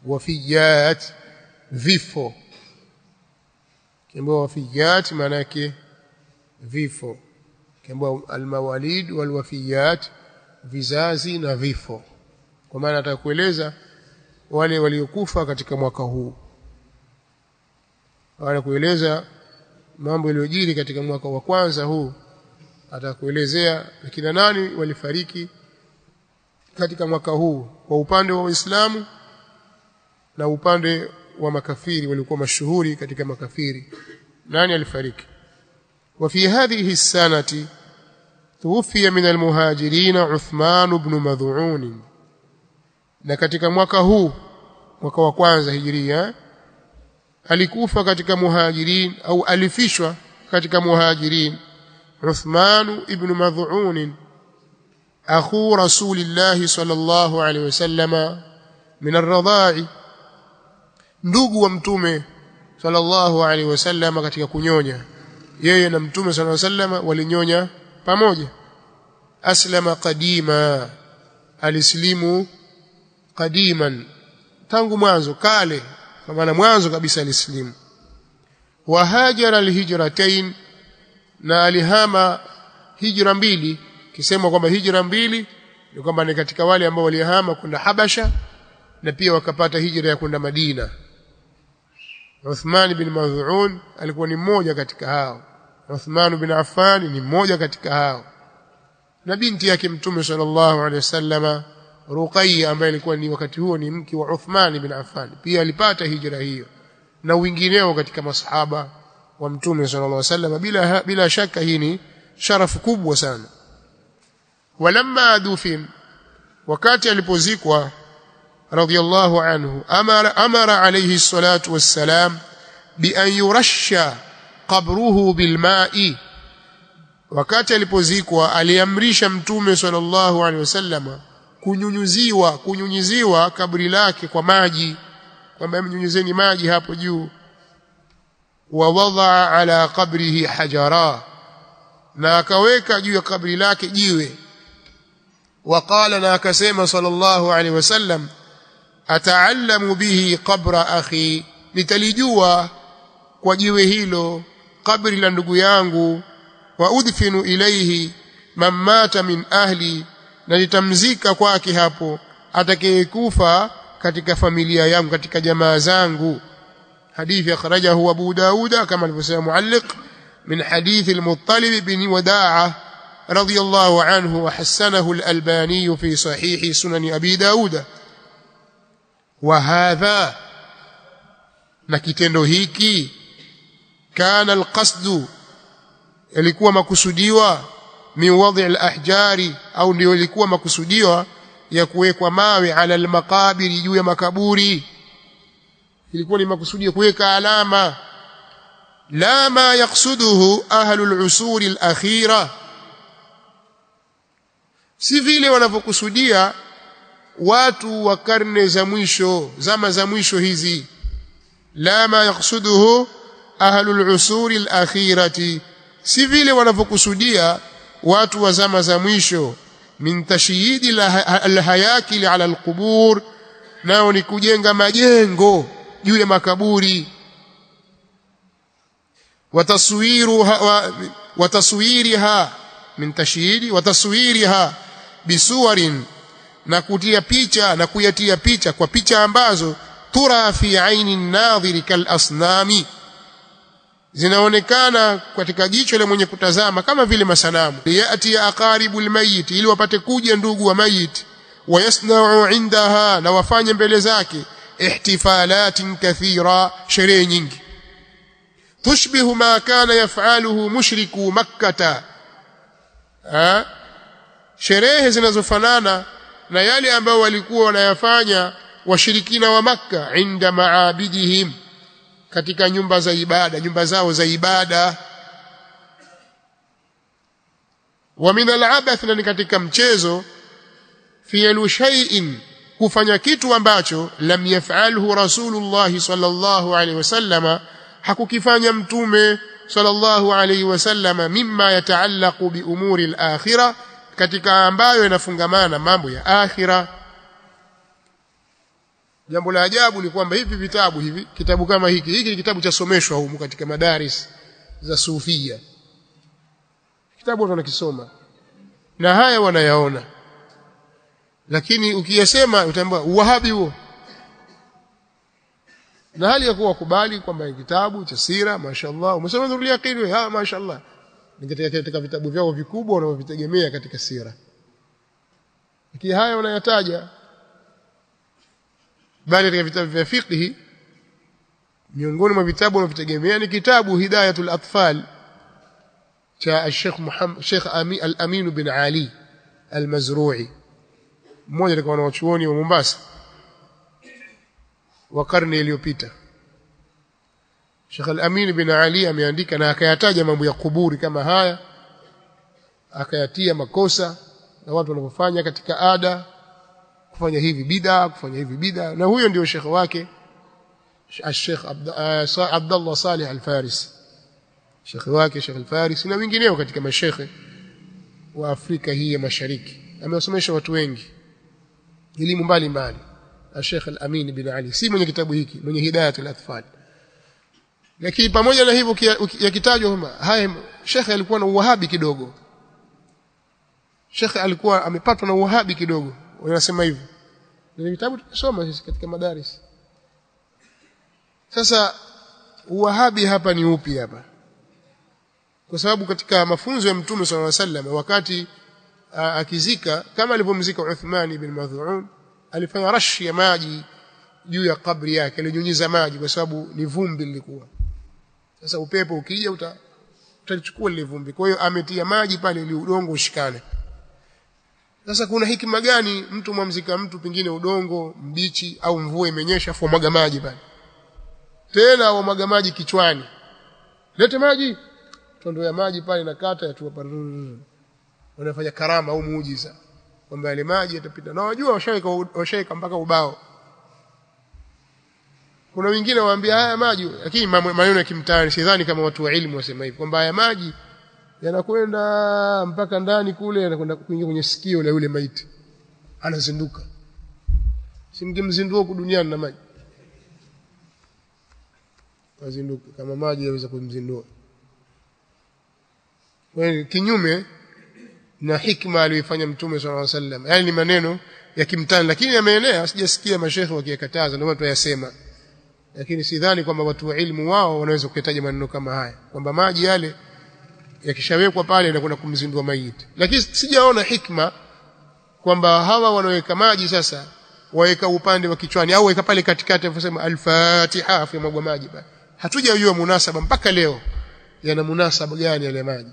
wafiyat vifo. Kiambiwa wafiyat maana yake vifo. Kiambiwa almawalid walwafiyat vizazi na vifo. Kwa maana atakueleza wale waliokufa katika mwaka huu. Wala kueleza mambo yaliyojiri katika mwaka wa kwanza huu. Atakuelezea kina nani walifariki katika mwaka huu kwa upande wa Uislamu na upande wa makafiri walikuwa mashuhuri katika makafiri. Nani alifariki? وفي هذه السنة توفي من المهاجرين عثمان بن مذعون. na katika mwaka huu, mwaka wa kwanza hijiria, alikufa katika muhajirin au alifishwa katika muhajirin Uthman ibn Mad'un akhu Rasulillah sallallahu alaihi wasallam min ar-radha'i, ndugu wa mtume sallallahu alaihi wasallam katika kunyonya. Yeye na mtume sallallahu alaihi wasallam walinyonya pamoja. Aslama qadima, alislimu qadiman, tangu mwanzo kale, kwa maana mwanzo kabisa alislimu. Wa hajara alhijratain, na alihama hijra mbili. Kisema kwamba hijra mbili ni kwamba ni katika wale ambao walihama kwenda Habasha na pia wakapata hijra ya kwenda Madina. Uthman bin Mad'un alikuwa ni mmoja katika hao. Uthman bin Affan ni mmoja katika hao. Na binti yake mtume sallallahu alaihi wasallam Ruqayya, ambaye alikuwa ni wakati huo ni mke wa Uthman bin Affan, pia alipata hijra hiyo, na wengineo katika masahaba wa mtume sallallahu alaihi wasallam. Bila shaka hii ni sharafu kubwa sana. Walamma dufin, wakati alipozikwa radiyallahu anhu, amara alayhi salatu wassalam bi an yurasha qabruhu bilma'i. Wakati alipozikwa aliamrisha mtume sallallahu alaihi wasallam kunyunyiziwa kabri lake kwa maji, kwamba mnyunyizeni maji hapo juu. Wa wadaa ala qabrihi hajara, na akaweka juu ya kabri lake jiwe. Waqala, na akasema sallallahu alaihi wasallam, ataallamu bihi qabra akhi, nitalijua kwa jiwe hilo kabri la ndugu yangu. Wa udfinu ilayhi man mata min ahli, na nitamzika kwake hapo atakayekufa katika familia yangu, katika jamaa zangu. Hadithi akhrajahu Abu Dauda kama alivyosema mualliq min hadith al-Muttalib bin Wada'a radiyallahu anhu, wa hasanahu al-Albani fi sahih sunan Abi Dauda. Wa hadha, na kitendo hiki, kana al-qasdu, ilikuwa makusudiwa, min wadhi al-ahjari, au ndio ilikuwa makusudiwa ya kuwekwa mawe ala al-maqabiri, juu ya makaburi. Ilikuwa ni makusudio kuweka alama. La ma yaqsuduhu ahlul usur al-akhira, si vile wanavyokusudia watu wa karne za mwisho, zama za mwisho hizi. La ma yaqsuduhu ahlul usur al-akhirati, si vile wanavyokusudia watu wa zama za mwisho. Min tashyidi al-hayakil ala al-qubur, nao ni kujenga majengo juu ya makaburi. Wataswiriha min tashyidi wataswiriha bisuwarin, na kutia picha na kuyatia picha kwa picha ambazo tura fi aini an-nadhiri kal asnami, zinaonekana katika jicho la mwenye kutazama kama vile masanamu. Yati aqaribul mayit, ili wapate kuja ndugu wa mayit. Wayasna'u indaha, na wafanye mbele zake ihtifalatin kathira, sherehe nyingi. Tushbihu ma kana yaf'aluhu mushriku makkah, sherehe zinazofanana na yale ambao walikuwa wanayafanya washirikina wa Makka, inda maabidihim, katika nyumba za ibada, nyumba zao za ibada. Wa min al-abath, na katika mchezo, fi'lu shay'in, kufanya kitu ambacho lam yaf'alhu Rasulullah sallallahu alaihi wasallam, hakukifanya mtume sallallahu alaihi wasallam, mimma yataallaqu bi umuri al-akhirah, katika ambayo yanafungamana mambo ya akhira. Jambo la ajabu ni kwamba hivi vitabu hivi, kitabu kama hiki ni kitabu cha someshwa humu katika madaris za sufia. Kitabu watu wanakisoma na haya wanayaona, lakini ukiyasema utaambiwa uwahabi huo, na hali ya kuwa kubali kwamba kitabu cha sira, mashaallah, umesoma Nurul Yaqin wewe, mashaallah, ni katika vitabu vyao vikubwa wanaovitegemea katika sira. Lakini haya wanayataja, bali katika vitabu vya fiqh miongoni mwa vitabu wanavitegemea ni kitabu Hidayatul Atfal cha Sheikh Al-Amin bin Ali Al-Mazrui, mmoja katika wanachuoni wa Mombasa wa karne iliyopita. Sheikh Al-Amin bin Ali ameandika na akayataja mambo ya kuburi kama haya, akayatia makosa na watu wanapofanya katika ada, kufanya hivi bid'a, kufanya hivi bid'a. Na huyo ndio shekhi wake Sheikh Abdullah Salih Al-Farisi, shekhi wake Sheikh Al-Farisi na wengineo katika mashekhe wa Afrika hii ya Mashariki. Amewasomesha watu wengi elimu mbalimbali. Sheikh Al-Amin bin Ali si mwenye kitabu hiki, mwenye Hidayatul Atfal. Lakini pamoja na hivyo yakitajwa kwamba haya shekhi alikuwa na uwahabi kidogo, shekhi alikuwa amepatwa na uwahabi kidogo, wanasema hivyo. Ni vitabu tukisoma sisi katika madaris. Sasa uwahabi hapa ni upi hapa? Kwa sababu katika mafunzo ya Mtume sallallahu alaihi wasallam wakati akizika, kama alivyomzika Uthman ibn Mad'un, alifanya rashi ya maji juu ya kabri yake, alinyunyiza maji kwa sababu ni vumbi lilikuwa. Sasa upepo ukija utachukua lile vumbi, kwa hiyo ametia maji pale ili udongo ushikane. Sasa kuna hikima gani mtu mwamzika mtu pengine udongo mbichi au mvua imenyesha afu mwaga maji pale, tena wamwaga maji kichwani, lete maji, tondo ya maji pale na kata ya tu pale, wanafanya karama au muujiza kwamba yale maji yatapita. Na wajua washaika mpaka ubao. Kuna wengine waambia haya maji, lakini maneno ya kimtaani, sidhani kama watu wa ilmu wasema hivi kwamba haya maji yanakwenda mpaka ndani kule, yanakwenda kuingia kwenye sikio la yule maiti, anazinduka. Simgemzindua huko duniani na maji, azinduka kama maji yaweza kumzindua. Kwa kinyume na hikma aliyofanya Mtume sallallahu alaihi wasallam. Yani ni maneno ya kimtani, lakini yameenea, sijasikia mashaikh wakiyakataza, ndio watu wayasema. Lakini sidhani kwamba watu wa ilmu wao wanaweza kutaja maneno kama haya kwamba maji yale yakishawekwa pale na kuna kumzindua maiti. Lakini sijaona hikma kwamba hawa wanaweka maji sasa waweka upande wa kichwani au waweka pale katikati afusema al-Fatiha afu mwagwa maji pale. Hatujajua munasaba mpaka leo yana munasaba gani yale maji.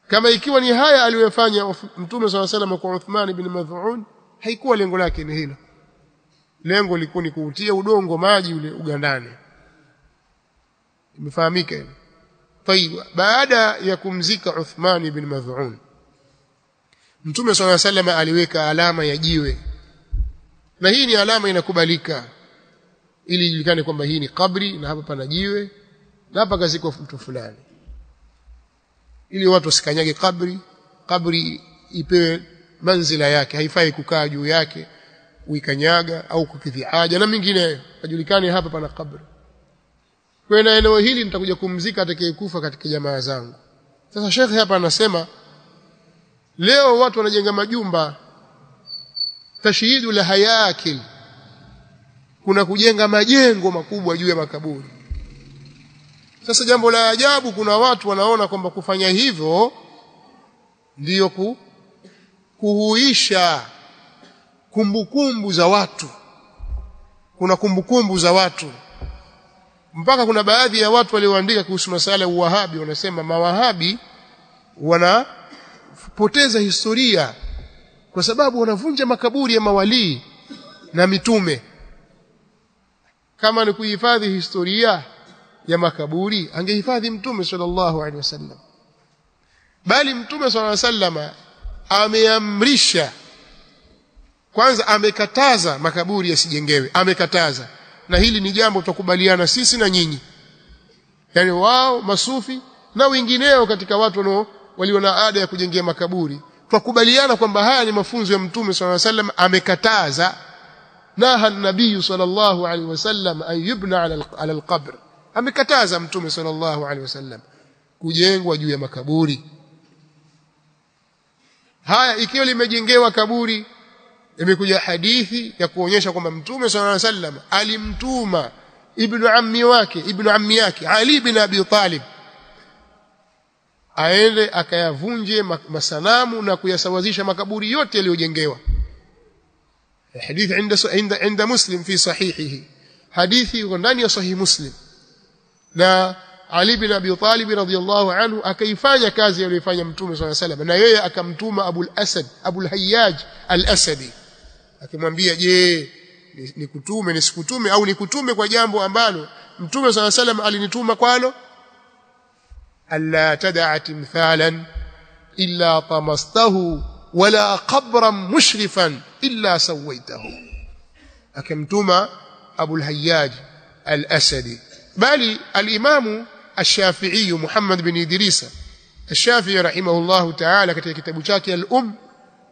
Kama ikiwa ni haya aliyofanya Mtume sallallahu alaihi wasallam kwa Uthman ibn Mad'un, haikuwa lengo lake ni hilo. Lengo lilikuwa ni kuutia udongo maji ule ugandane. Imefahamika hilo. Tayeb, baada ya kumzika Uthman ibn Mad'un, Mtume sallallahu alaihi wasallam aliweka alama ya jiwe. Na hii ni alama inakubalika ili ijulikane kwamba hii ni kabri na hapa pana jiwe na hapa kazikwa mtu fulani, ili watu wasikanyage kabri ipewe manzila yake, haifai kukaa juu yake uikanyaga au kukidhi haja na mingine, hajulikani hapa pana kabri. Kwa hiyo eneo hili nitakuja kumzika atakayekufa katika jamaa zangu. Sasa Sheikh hapa anasema leo watu wanajenga majumba, tashyidu la hayakil, kuna kujenga majengo makubwa juu ya makaburi. Sasa jambo la ajabu, kuna watu wanaona kwamba kufanya hivyo ndiyo kuhuisha kumbukumbu za watu. Kuna kumbukumbu za watu, mpaka kuna baadhi ya watu walioandika kuhusu masuala ya uwahabi wanasema mawahabi wanapoteza historia kwa sababu wanavunja makaburi ya mawalii na mitume. Kama ni kuhifadhi historia ya makaburi, angehifadhi Mtume sallallahu alaihi wasallam. Bali Mtume sallallahu alaihi wasallam ameamrisha, kwanza amekataza makaburi yasijengewe, amekataza. Na hili ni jambo tutakubaliana sisi na nyinyi, yani wao masufi na wengineo katika watu walio na ada ya kujengea makaburi, tukubaliana kwamba haya ni mafunzo ya Mtume sallallahu alaihi wasallam, amekataza naha an-nabiy sallallahu alaihi wasallam an yubna ala al-qabr, amekataza mtume sallallahu alaihi wasallam kujengwa juu ya makaburi haya. Ikiwa limejengewa kaburi, imekuja hadithi ya kuonyesha kwamba mtume sallallahu alaihi wasallam alimtuma ibn ammi yake Ali bin Abi Talib aende akayavunje masanamu na kuyasawazisha makaburi yote yaliyojengewa. Hadithi inda Muslim fi sahihihi, hadithi iko ndani ya sahih Muslim. Na Ali bin Abi Talib radhiyallahu anhu akaifanya kazi aliyofanya mtume sallallahu alaihi wasallam, na yeye akamtuma Abul Hayyaj al-Asadi akimwambia, je, nikutume nisikutume au nikutume kwa jambo ambalo mtume sallallahu alaihi wasallam alinituma kwalo? alla tad'a timthalan illa tamastahu wala qabran mushrifan illa sawaitahu. Akamtuma Abul Hayyaj al-Asadi. Bali al-Imam الشافعي محمد بن إدريس الشافعي رحمه الله تعالى katika kitabu chake al-Umm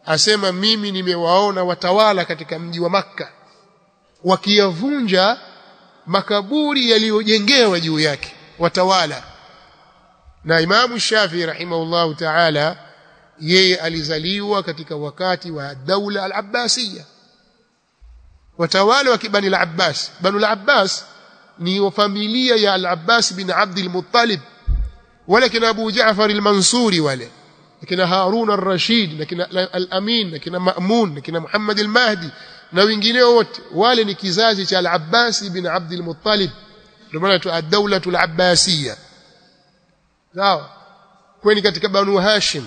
asema, mimi nimewaona watawala katika mji wa Makka wakiyavunja makaburi yaliyojengewa juu yake watawala. Na Imam Shafi'i rahimahullah ta'ala yeye alizaliwa katika wakati wa daula al-Abbasiyya, watawala wa Bani al-Abbas. Bani al-Abbas ni wa familia ya al-Abbas bin Abd al-Muttalib, wala kina Abu Ja'far al-Mansuri, wale kina Harun al-Rashid, na kina al-Amin, na kina Ma'mun, na kina Muhammad al-Mahdi na wengineo wote, wale ni kizazi cha al-Abbas bin Abd al-Muttalib, ndio maana tu ad-dawla al-Abbasiyya. Sawa, kwani katika Banu Hashim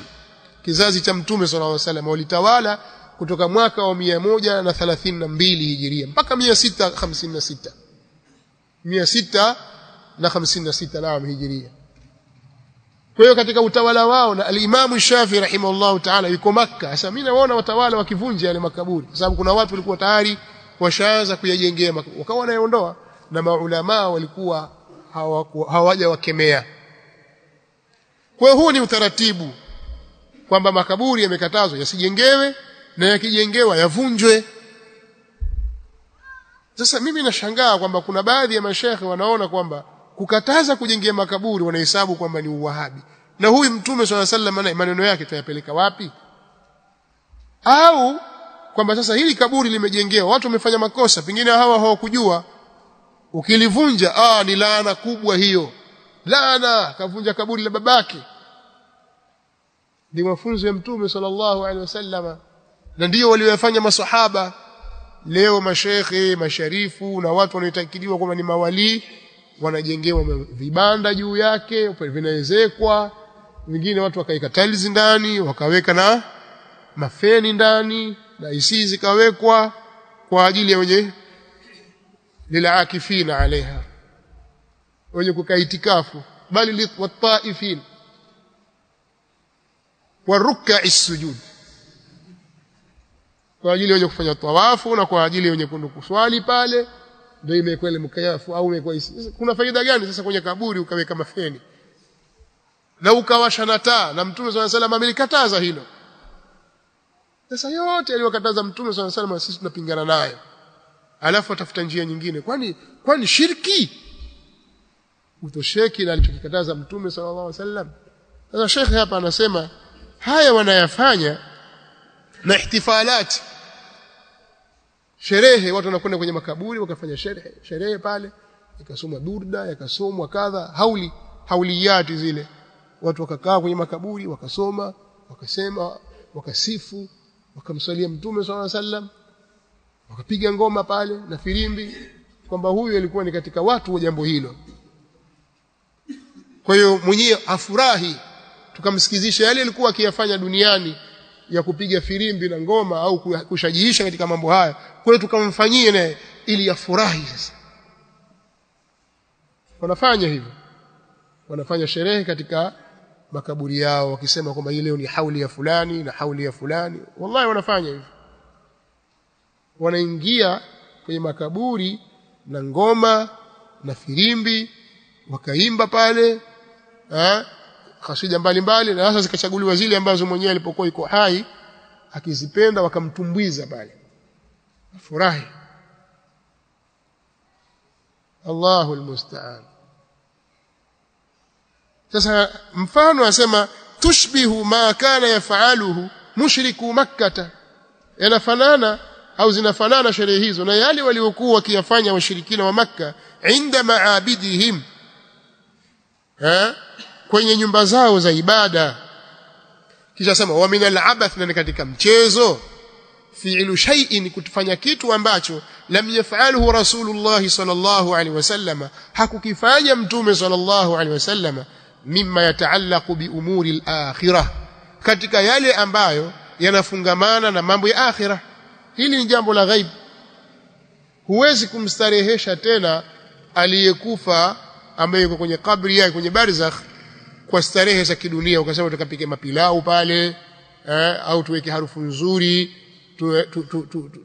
kizazi cha Mtume sallallahu alaihi wasallam walitawala kutoka mwaka wa 132 Hijiria mpaka 656 naam Hijiria. Kwa hiyo katika utawala wao, na al-Imam Shafi'i rahimahullah ta'ala yuko Makka. Sasa mimi naona watawala wakivunja yale makaburi, kwa sababu kuna watu walikuwa tayari washaanza kuyajengea makaburi, wakawa wanaondoa, na maulama walikuwa hawajawakemea. Kwa hiyo huu ni utaratibu kwamba makaburi yamekatazwa yasijengewe, na yakijengewa yavunjwe. Sasa mimi nashangaa kwamba kuna baadhi ya mashaikh wanaona kwamba kukataza kujengea makaburi wanahesabu kwamba ni uwahabi. Na huyu mtume swalla sallam maneno yake tuyapeleka wapi? Au kwamba sasa hili kaburi limejengewa, watu wamefanya makosa, pengine hawa hawakujua, ukilivunja ni laana kubwa hiyo. Laana, kavunja kaburi la babake. Ni mafunzo ya mtume sallallahu alaihi wasallam, na ndio waliyofanya masahaba. Leo mashekhe, masharifu na watu wanaotakiliwa kwamba ni mawali wanajengewa vibanda juu yake, vinaezekwa, wengine watu wakaika tiles ndani, wakaweka na mafeni ndani, na isi zikawekwa kwa ajili ya wenye lilakifina alaiha, wenye kukaa itikafu, bali wataifin waruk'i sujud, kwa ajili wenye kufanya tawafu na kwa ajili wenye kuswali pale. Ndio imekuwa ile mkayafu au imekuwa hisi. Kuna faida gani sasa kwenye kaburi ukaweka mafeni na ukawasha na taa? Na Mtume swalla salam amelikataza hilo. Sasa yote aliyokataza Mtume swalla salam sisi tunapingana nayo, alafu atafuta njia nyingine. Kwani shirki utosheki na alichokikataza Mtume sallallahu alaihi wasallam? Sasa Sheikh hapa anasema haya wanayafanya na ihtifalat, sherehe. Watu wanakwenda kwenye makaburi wakafanya sherehe pale, ikasomwa durda, yakasomwa kadha, hauliyati zile. Watu wakakaa kwenye makaburi wakasoma, wakasema, wakasifu, wakamsalia Mtume sallallahu alaihi wasallam, wakapiga ngoma pale na filimbi, kwamba huyu alikuwa ni katika watu wa jambo hilo. Kwa hiyo mwenyewe afurahi, tukamsikizisha yale alikuwa akiyafanya duniani ya kupiga filimbi na ngoma au kushajihisha katika mambo haya. Kwa hiyo tukamfanyie naye ili afurahi. Sasa wanafanya hivyo, wanafanya sherehe katika makaburi yao wakisema kwamba leo ni hauli ya fulani na hauli ya fulani. Wallahi wanafanya hivyo, wanaingia kwenye makaburi na ngoma na filimbi, wakaimba pale kasida mbalimbali, na hasa zikachaguliwa zile ambazo mwenyewe alipokuwa yuko hai akizipenda, wakamtumbuiza pale, furahi. Allahu almusta'an. Sasa mfano asema tushbihu ma kana yafaluhu mushriku makkah, yanafanana au zinafanana sherehe hizo na yale waliokuwa wakiyafanya washirikina wa Makka inda maabidihim, kwenye nyumba zao za ibada. Kisha sema wa min al-abath, na katika mchezo, fi'lu shay'in, kutufanya kitu ambacho lam yaf'alhu Rasulullah sallallahu alaihi wasallam, hakukifanya mtume sallallahu alaihi wasallam, mimma yataallaqu bi umuri al-akhirah, katika yale ambayo yanafungamana na mambo ya akhirah. Hili ni jambo la ghaib. Huwezi kumstarehesha tena aliyekufa ambaye yuko kwenye kabri yake kwenye barzakh kwa starehe za kidunia, ukasema tukapike mapilau pale, au tuweke harufu nzuri,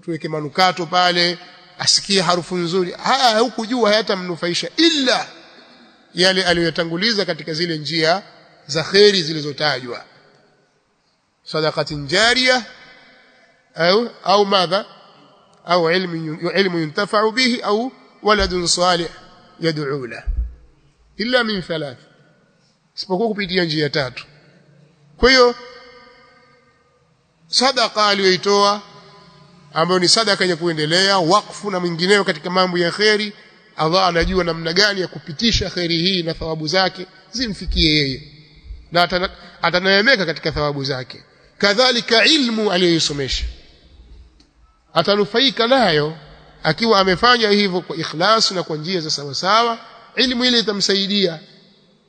tuweke manukato pale asikie harufu nzuri. Haya hukujua hayatamnufaisha ila yale aliyotanguliza katika zile njia za khairi zilizotajwa, sadaqatin jariyah au madha au ilmu yuntafa'u bihi au waladun salih yad'u lahu, illa min thalath, isipokuwa kupitia njia tatu. Kwa hiyo sadaqa aliyoitoa ambayo ni sadaqa yenye kuendelea, wakfu na mwingineo katika mambo ya khairi, Allah anajua namna gani ya kupitisha khairi hii na thawabu zake zimfikie yeye, na atanaemeka katika thawabu zake. Kadhalika ilmu aliyosomesha atanufaika nayo akiwa amefanya hivyo kwa ikhlas na kwa njia za sawa sawa. Ilmu ile itamsaidia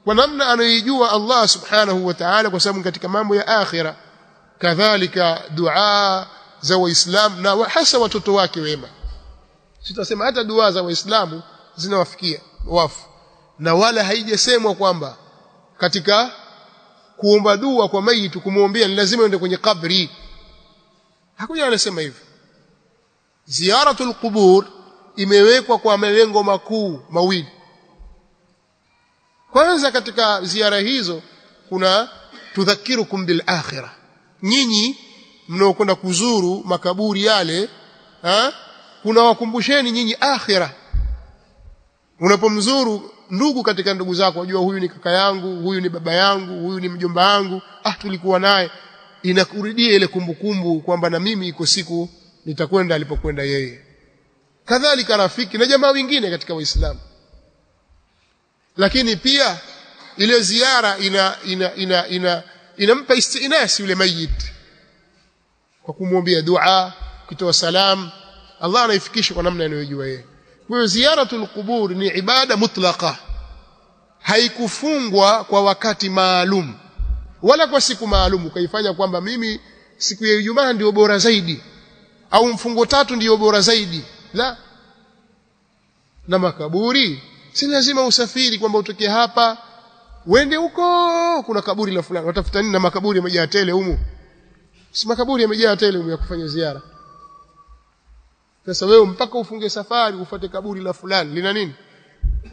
kwa namna anayojua Allah subhanahu wa ta'ala, kwa sababu katika mambo ya akhira. Kadhalika dua za waislamu na hasa watoto wake wema, sitasema hata dua za waislamu zinawafikia wafu, na wala haijasemwa kwamba katika kuomba dua kwa maiti kumwombea ni lazima uende kwenye kabri. Hakuna anasema hivyo. Ziyaratul qubur imewekwa kwa malengo makuu mawili. Kwanza, katika ziara hizo kuna tudhakirukum bil akhirah, nyinyi mnaokwenda kuzuru makaburi yale, kuna wakumbusheni nyinyi akhirah. Unapomzuru ndugu katika ndugu zako, wajua huyu ni kaka yangu, huyu ni baba yangu, huyu ni mjomba wangu, tulikuwa naye, inakurudia ile kumbukumbu kwamba na mimi iko siku nitakwenda alipokwenda yeye. Kadhalika rafiki na jamaa wengine katika Uislamu. Lakini pia ile ziara inampa istinasi yule mayit kwa kumwombea dua, kutoa salam, Allah anaifikisha kwa namna anayojua yeye. Kwa hiyo ziyaratul qubur ni ibada mutlaqa, haikufungwa kwa wakati maalum wala kwa siku maalum ukaifanya kwamba mimi siku ya Ijumaa ndio bora zaidi au mfungo tatu ndio bora zaidi. La, na makaburi si lazima usafiri kwamba utoke hapa uende huko kuna kaburi la fulani, watafuta nini na makaburi yamejaa tele humu? Si makaburi yamejaa tele humu ya kufanya ziara. Sasa wewe mpaka ufunge safari ufuate kaburi la fulani lina nini?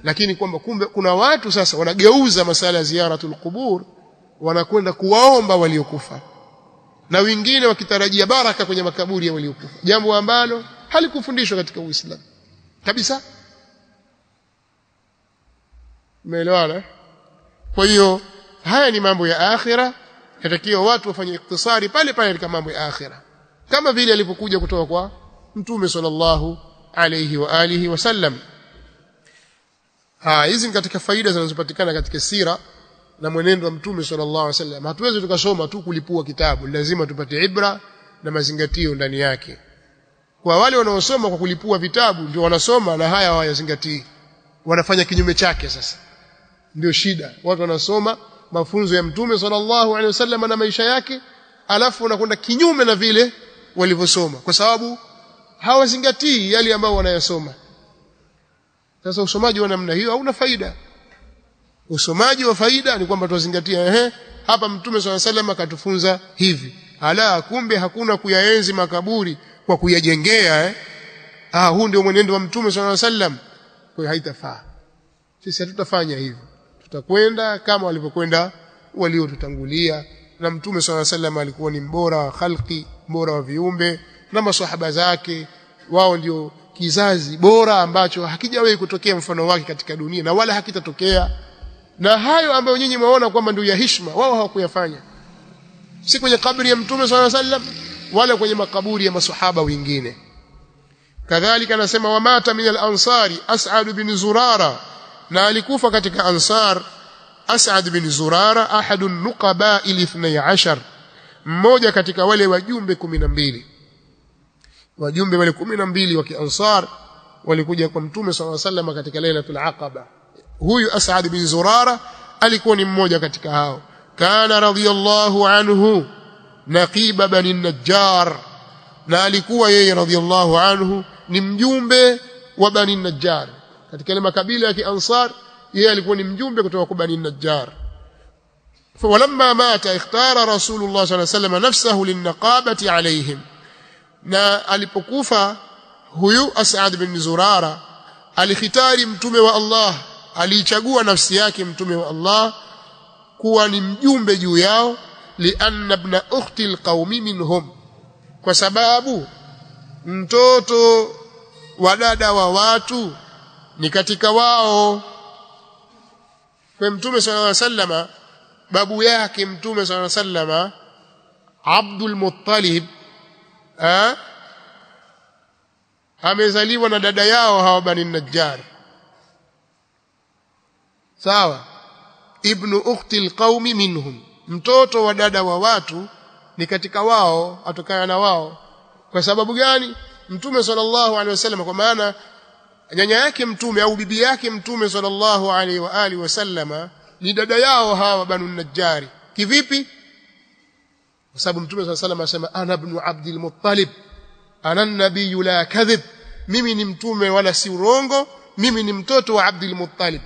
Lakini kwamba kumbe kuna watu sasa wanageuza masala ya ziyaratul qubur, wanakwenda kuwaomba waliokufa, na wengine wakitarajia baraka kwenye makaburi ya waliokufa, jambo ambalo halikufundishwa katika Uislamu kabisa. Umeelewana? Kwa hiyo haya ni mambo ya akhira, yatakiwa watu wafanye iktisari pale pale katika mambo ya akhira, kama vile alipokuja kutoka kwa Mtume sallallahu alayhi wa alihi wasallam. Hizi ni katika faida zinazopatikana katika sira na mwenendo wa Mtume sallallahu alayhi wasallam. Hatuwezi tukasoma tu kulipua kitabu, lazima tupate ibra na mazingatio ndani yake. Kwa wale wanaosoma kwa kulipua vitabu ndio wanasoma na haya hawayazingatii, wanafanya kinyume chake. Sasa ndio shida, watu wanasoma mafunzo ya Mtume sallallahu alaihi wasallam na maisha yake, alafu wanakwenda kinyume na vile walivyosoma, kwa sababu hawazingatii yale ambao wanayasoma. Sasa usomaji wa namna hiyo hauna faida. Usomaji wa faida ni kwamba tuzingatie, hapa Mtume sallallahu alaihi wasallam akatufunza hivi, kumbe hakuna kuyaenzi makaburi kwa kuyajengea. Huu ndio mwenendo wa Mtume sallallahu alaihi wasallam. Kwa hiyo haitafaa. Sisi hatutafanya hivyo, tutakwenda kama walivyokwenda waliotutangulia. Na Mtume sallallahu alaihi wasallam alikuwa ni mbora wa khalqi, mbora wa viumbe, na maswahaba zake wao ndio kizazi bora ambacho hakijawahi kutokea mfano wake katika dunia na wala hakitatokea. Na hayo ambayo nyinyi mwaona kwamba ndio ya heshima, wao hawakuyafanya, si kwenye kaburi ya Mtume sallallahu alaihi wasallam wala kwenye makaburi ya maswahaba wengine. Kadhalika anasema wamata min al-ansari As'ad bin Zurara, na alikufa katika Ansar As'ad bin Zurara, ahadun nuqaba al-12, mmoja katika wale wajumbe 12. Wajumbe wale 12 wa Kiansar walikuja kwa Mtume sallallahu alaihi wasallam katika Lailatul Aqaba. Huyu As'ad bin Zurara alikuwa ni mmoja katika hao. Kana radiyallahu anhu naqiba bani Najjar, na alikuwa yeye radiyallahu anhu ni mjumbe wa Bani Najjar katika ile makabila ya Kiansar. Yeye alikuwa ni mjumbe kutoka kwa Bani Najjar. Falamma mata ikhtara Rasulullah sallallahu alayhi wasallam nafsahu linnaqabati alayhim, na alipokufa huyu As'ad bin Zurara alikhitari Mtume wa Allah, alichagua nafsi yake Mtume wa Allah kuwa ni mjumbe juu yao, lianna ibn ukhti alqaumi minhum, kwa sababu mtoto wa dada wa watu ni katika wao. Kwa Mtume sallallahu alaihi wasallam, babu yake Mtume sallallahu alaihi wasallam Abdul Muttalib amezaliwa na dada yao hawa Bani Najjar, sawa. Ibnu ukhti alqaumi minhum, mtoto wa dada wa watu ni katika wao, atokana na wao. Kwa sababu gani? Mtume sallallahu alaihi wasallam, kwa maana nyanya yake Mtume au bibi yake Mtume sallallahu alaihi wa alihi wasallama ni dada yao hawa Banu Najjari. Kivipi? Kwa sababu Mtume sallallahu alaihi wasallam anasema ana ibn Abdul Muttalib ana nabii la kadhib, mimi ni mtume wala si urongo, mimi ni mtoto wa Abdul Muttalib.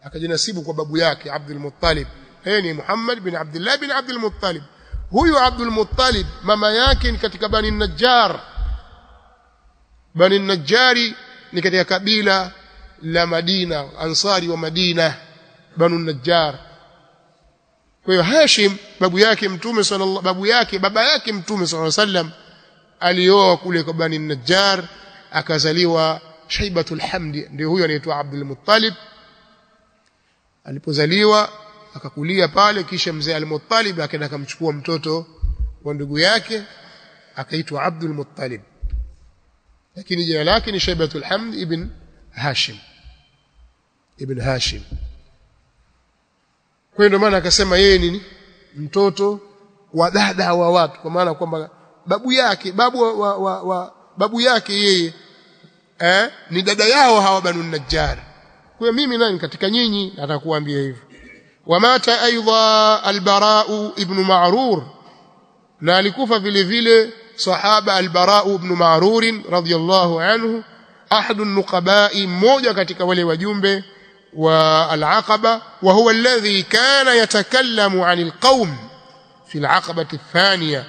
Akajinasibu kwa babu yake Abdul Muttalib, yeye ni Muhammad bin Abdullah bin Abdul Muttalib. Huyu Abdul Muttalib mama yake ni katika Bani Najjar. Bani Najjari ni katika kabila la Madina, Ansari wa Madina, Banu Najjar. Kwa hiyo Hashim babu yake Mtume sallallahu baba yake Mtume sallallahu alaihi wasallam alioa kule kwa Bani Najjar, akazaliwa Shaibatul Hamdi, ndio huyo anaitwa Abdul Muttalib. Alipozaliwa akakulia pale, kisha mzee Al-Muttalib akaenda akamchukua mtoto wa ndugu yake akaitwa Abdul Muttalib, lakini jina lake ni Shaibatul Hamd ibn Hashim, ibn Hashim. Kwa hiyo maana akasema yeye ni mtoto wa dada wa watu, kwa maana kwamba babu yake babu yake yeye ni dada yao hawa Banu Najjar. Kwa hiyo mimi nani katika nyinyi atakuambia hivyo. Wamata aidha al-Bara ibn Ma'rur, na alikufa vile vile sahaba al-Bara ibn Ma'rur radhiyallahu anhu, ahadun nuqabai, mmoja katika wale wajumbe wa al-Aqaba, wa huwa alladhi kana yatakallamu 'anil qaum fi al-Aqabati ath-thaniya,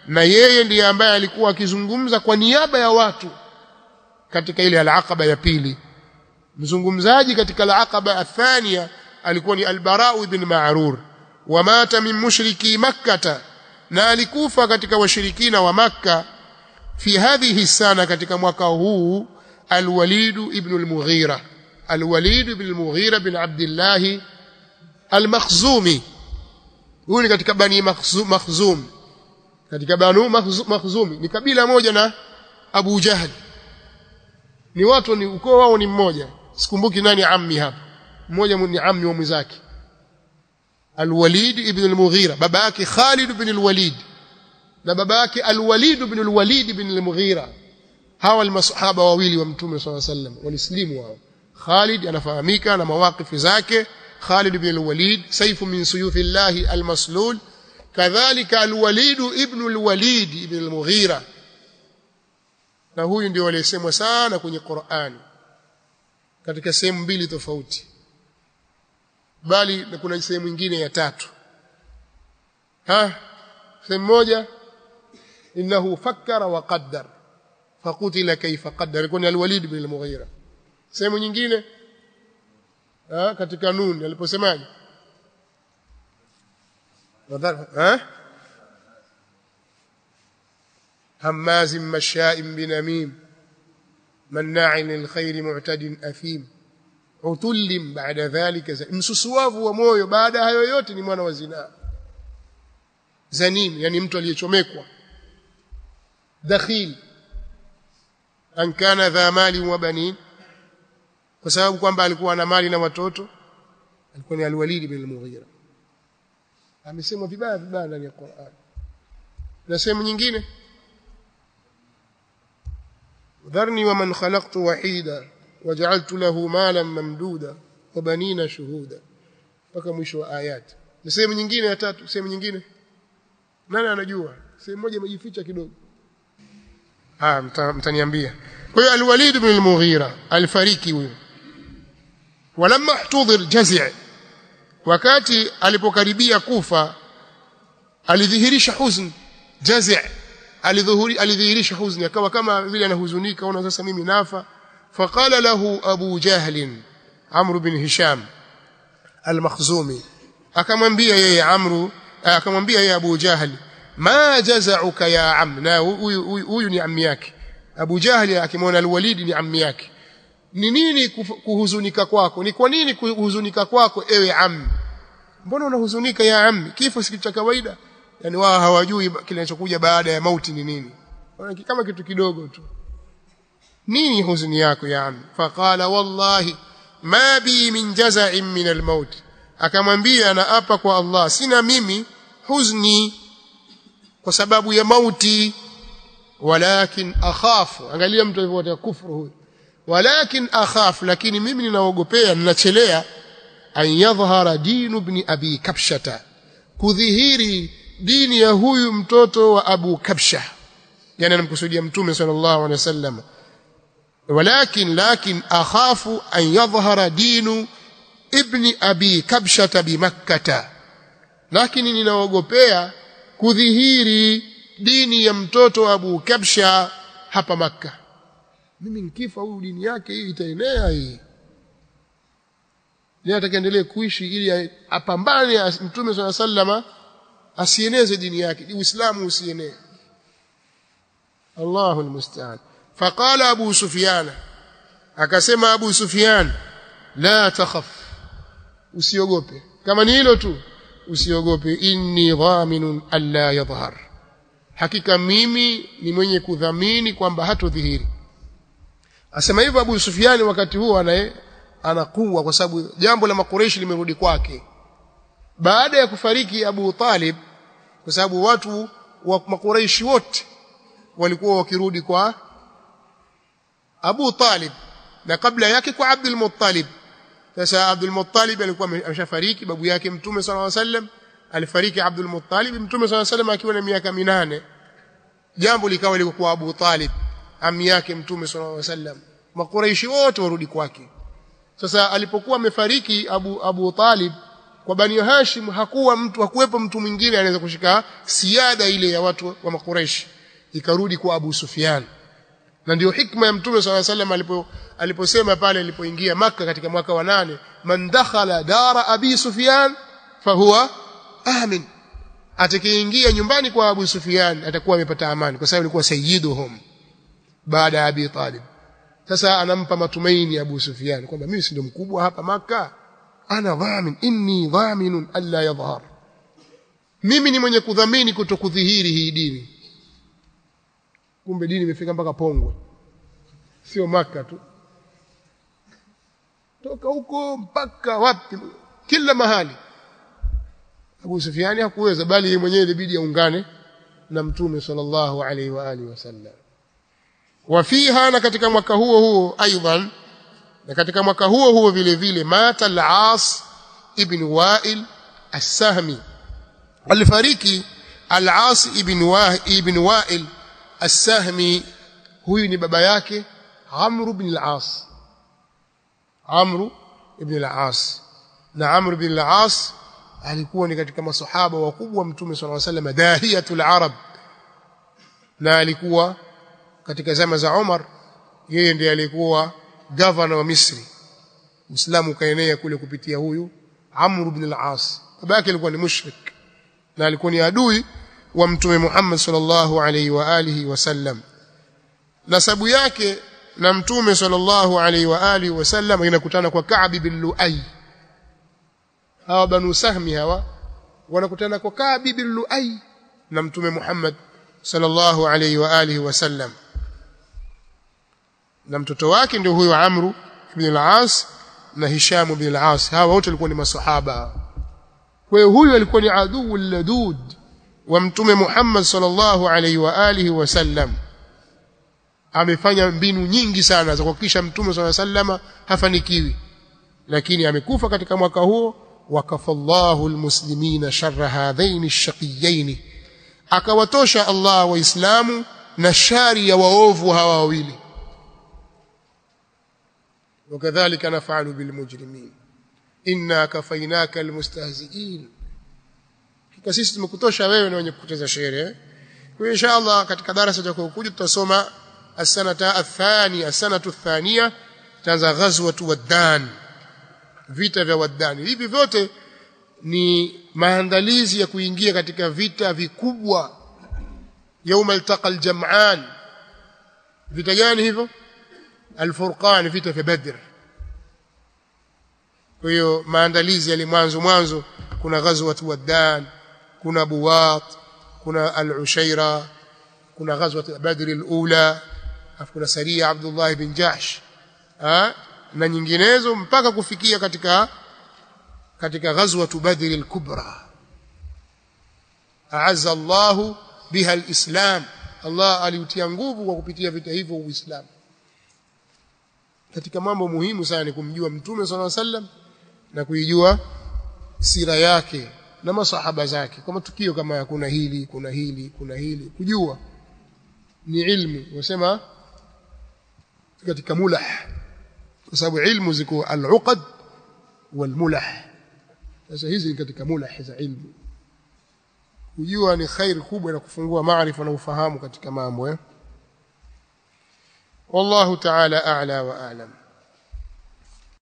na yeye ndiye ambaye alikuwa akizungumza kwa niaba ya watu katika ile al-Aqaba ya pili. Mzungumzaji katika al-Aqaba ath-thaniya alikuwa ni al-Bara ibn Ma'rur. Wamata min mushriki Makkah, na alikufa katika washirikina wa Makkah fi hadhihi sana, katika mwaka huu, al-Walid ibn al-Mughira. Al-Walid ibn al-Mughira bin Abdullah al-Makhzumi, huyu ni katika Bani Makhzum, katika Banu Makhzumi, ni kabila moja na Abu Jahl, ni watu, ni ukoo wao ni mmoja, sikumbuki nani ammi hapa, mmoja ni ammi wa mwenzake. Al-Walid ibn al-Mughira, baba yake Khalid ibn al-Walid na baba yake al-Walid ibn al-Walid ibn al-Mughira. Hawa al-masahaba wawili wa Mtume sallallahu alaihi wasallam walislimu wao. Khalid anafahamika na mawaqifu zake, Khalid ibn al-Walid sayfu min suyufillahi al-maslul. Kadhalika al-Walid ibn al-Walid ibn al-Mughira, na huyu ndio aliyesemwa sana kwenye Qur'ani katika sehemu mbili tofauti, bali na kuna sehemu nyingine ya tatu. Sehemu moja innahu fakkara wa qaddar faqutila kayfa qaddar, kuna al-Walid ibn al-Mughira. Sehemu nyingine katika Nun aliposemaje? Hammazim masha'im binamim manna'in lilkhair mu'tadin athim utullim ba'da dhalika msusuavu wa moyo baada hayo yote ni mwana wa zinaa zanim yani mtu aliyechomekwa dakhil an kana dha mali wa banin kwa sababu kwamba alikuwa na mali na watoto alikuwa ni al-Walid bin al-Mughira amesema vibaya ndani ya Qur'an na sehemu nyingine dharni wa man khalaqtu wahida waja'altu lahu malan mamduda wa banina shuhuda mpaka mwisho wa ayati na sehemu nyingine ya tatu sehemu nyingine nani anajua sehemu moja imejificha kidogo mtaniambia kwa hiyo al-Walid bin al-Mughira alifariki huyo walamma ihtudhir jaz' wakati alipokaribia kufa alidhihirisha huzn jaz' alidhihirisha huzn akawa kama vile anahuzunika ona sasa mimi nafa faqala lahu Abu Jahl Amr bin Hisham al-Makhzumi akamwambia yeye akamwambia yeye Abu Jahl ma jazauka ya am na huyu ni ammi yake Abu Jahl akimwona al-Walid ni ammi yake ni nini kuhuzunika kwako ni kwa nini kuhuzunika kwako ewe ammi mbona unahuzunika ya ammi kifo si cha kawaida yani wao hawajui kinachokuja baada ya mauti ni nini kama kitu kidogo tu nini huzuni yako ya ammi faqala wallahi ma bi min jaza'in min al-maut akamwambia na apa kwa Allah sina mimi huzni kwa sababu ya mauti walakin akhafu angalia mtu alivyotia kufuru huyo walakin akhaf lakini mimi ninaogopea ninachelea an yadhhara dinu ibn abi kabshata kudhihiri dini ya huyu mtoto wa Abu Kabsha yani anamkusudia mtume sallallahu alaihi wasallam lakin akhafu an yadhhara dinu ibn abi kabshata bi makkah lakini ninaogopea kudhihiri dini ya mtoto wa Abu Kabsha hapa Makkah mimi nikifa huyu dini yake hii itaenea hii yeye atakaendelee kuishi ili apambane mtume swalla sallama asieneze dini yake uislamu usienee Allahu almusta'an faqala Abu Sufyan akasema Abu Sufyan la takhaf usiogope kama ni hilo tu usiogope inni dhaminun alla yadhhar hakika mimi ni mwenye kudhamini kwamba hatodhihiri asema hivyo Abu Sufyan wakati huo anakuwa kwa sababu jambo la makureishi limerudi kwake baada ya kufariki Abu Talib kwa sababu watu wa makureishi wote walikuwa wakirudi kwa Abu Talib na kabla yake kwa Abdul Muttalib sasa Abdul Muttalib alikuwa ameshafariki babu yake mtume sallallahu alaihi wasallam alifariki Abdul Muttalib mtume sallallahu alaihi wasallam akiwa na miaka 8 jambo likawa liko kwa Abu Talib ami yake mtume sallallahu alaihi wasallam makuraishi wote warudi kwake sasa alipokuwa amefariki Abu Talib kwa Bani Hashim hakuwepo mtu mwingine anaweza kushika siada ile ya watu wa makuraishi ikarudi kwa Abu Sufyan na ndio hikma ya mtume sallallahu alaihi wasallam aliposema pale alipoingia Makkah katika mwaka wa 8 man dakhala dara Abi Sufyan fahuwa amin atakayeingia nyumbani kwa Abu Sufyan atakuwa amepata amani kwa sababu alikuwa sayyiduhum baada ya Abi Talib sasa anampa matumaini Abu Sufyan kwamba mimi si ndo mkubwa hapa Makkah ana dhamin inni dhaminun alla yadhhar mimi ni mwenye kudhamini kutokudhihiri hii dini kumbe dini imefika mpaka Pongwe sio Makkah tu toka huko mpaka wapi kila mahali Abu Sufyan hakuweza bali yeye mwenyewe ilibidi aungane na mtume sallallahu alaihi wa alihi wasallam wafiha na katika mwaka huo aidan na katika mwaka huo vile vile mata al-As ibn Wa'il as-Sahmi alifariki al-As ibn Wa'il as-Sahmi huyu ni baba yake Amr ibn al-As Amr ibn al-As na Amr ibn al-As alikuwa ni katika masahaba wakubwa mtume sallallahu alaihi wasallam dahiyatul arab na alikuwa katika zama za Umar yeye ndiye alikuwa governor wa Misri Uislamu kaenea kule kupitia huyu Amr ibn al-As babake alikuwa ni mushrik na alikuwa ni adui wa mtume Muhammad sallallahu alaihi wa alihi wasallam nasabu yake na mtume sallallahu alaihi wa alihi wasallam inakutana kwa Ka'b bin Lu'ay. Hawa Banu Sahmi hawa wanakutana kwa Ka'b bin Lu'ay na mtume Muhammad sallallahu alaihi wa alihi wasallam, na mtoto wake ndio huyo Amr ibn al-As na Hisham ibn al-As. Hawa wote walikuwa ni masahaba. Kwa hiyo huyu alikuwa ni aduu ladud wa mtume Muhammad sallallahu alaihi wa alihi wasallam. Amefanya mbinu nyingi sana za kuhakikisha mtume sallallahu alaihi wasallam hafanikiwi, lakini amekufa katika mwaka huo. Wakafallahu almuslimina sharra hadhaini ash-shaqiyain, akawatosha Allah waislamu na shari ya waovu hawa wawili. Wakadhalika naf'alu bilmujrimin inna kafaynaka almustahzi'in, kwa sisi tumekutosha wewe na wenye kupoteza sheria. Kwa hiyo inshallah katika darasa litakayokuja tutasoma as-sanatu athaniya, tanza ghazwatu Waddan, vita vya Waddan. Hivi vyote ni maandalizi ya kuingia katika vita vikubwa. Yaum al-taqal jam'an, vita gani hivyo? Al-Furqan, vita vya Badr. Kwa hiyo maandalizi yale mwanzo kuna ghazwatu Waddan, kuna Buwat, kuna al-Ushaira, kuna ghazwatu Badr al-ula, kuna Saria Abdullah bin Jahsh na nyinginezo mpaka kufikia katika ghazwatu Badr al-kubra. A'azza Allahu biha al-islam, Allah aliutia nguvu kwa kupitia vita hivyo Uislamu. Katika mambo muhimu sana ni kumjua mtume sallallahu alaihi wasallam na kuijua sira yake na masahaba zake. Kwa matukio kama kuna hili kujua ni ilmu. Wasema katika mulah, kwa sababu ilmu ziko al-uqad wal-mulah. Sasa hizi ni katika mulah za ilmu. Kujua ni khair kubwa na kufungua maarifa na ufahamu katika mambo. Wallahu ta'ala a'la wa a'lam.